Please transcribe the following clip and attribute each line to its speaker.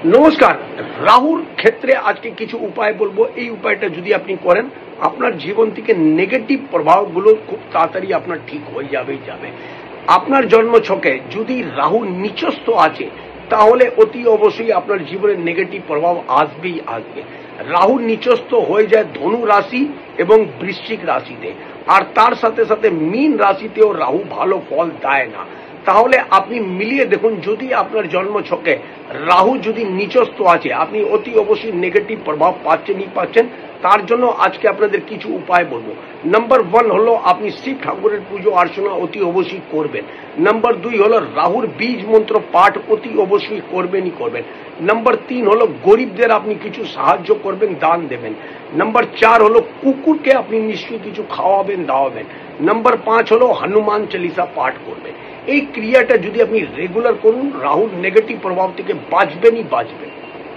Speaker 1: নমস্কার। রাহুর ক্ষেত্রে আজকে কিছু উপায় বলবো। এই উপায়টা যদি আপনি করেন, আপনার জীবন থেকে নেগেটিভ প্রভাবগুলো খুব তাড়াতাড়ি আপনার ঠিক হয়ে যাবে। আপনার জন্ম ছকে যদি রাহু নিচস্থ আছে, তাহলে অতি অবশ্যই আপনার জীবনে নেগেটিভ প্রভাব আসবেই আসবে। রাহু নিচস্থ হয়ে যায় ধনু রাশি এবং বৃশ্চিক রাশিতে, আর তার সাথে সাথে মীন রাশিতেও রাহু ভালো ফল দেয় না। তাহলে আপনি মিলিয়ে দেখুন, যদি আপনার জন্ম ছকে রাহু যদি নিচস্থ আছে, আপনি অতি অবশ্যই নেগেটিভ প্রভাব পাচ্ছেন। তার জন্য আজকে আপনাদের কিছু উপায় বলবো। নাম্বার 1 হলো আপনি শিব ঠাকুরের পুজো অর্চনা অতি অবশ্যই করবেন। নাম্বার 2 হলো রাহুর বীজ মন্ত্র পাঠ অতি অবশ্যই করবেন। নাম্বার 3 হলো গরিবদের আপনি কিছু সাহায্য করবেন, দান দেবেন। নাম্বার 4 হলো কুকুরকে আপনি নিশ্চয়ই কিছু দাওয়াবেন। নাম্বার 5 হলো হনুমান চালিসা পাঠ করবেন। এই ক্রিয়াটা যদি আপনি রেগুলার করুন, রাহুর নেগেটিভ প্রভাব থেকে বাঁচবেন।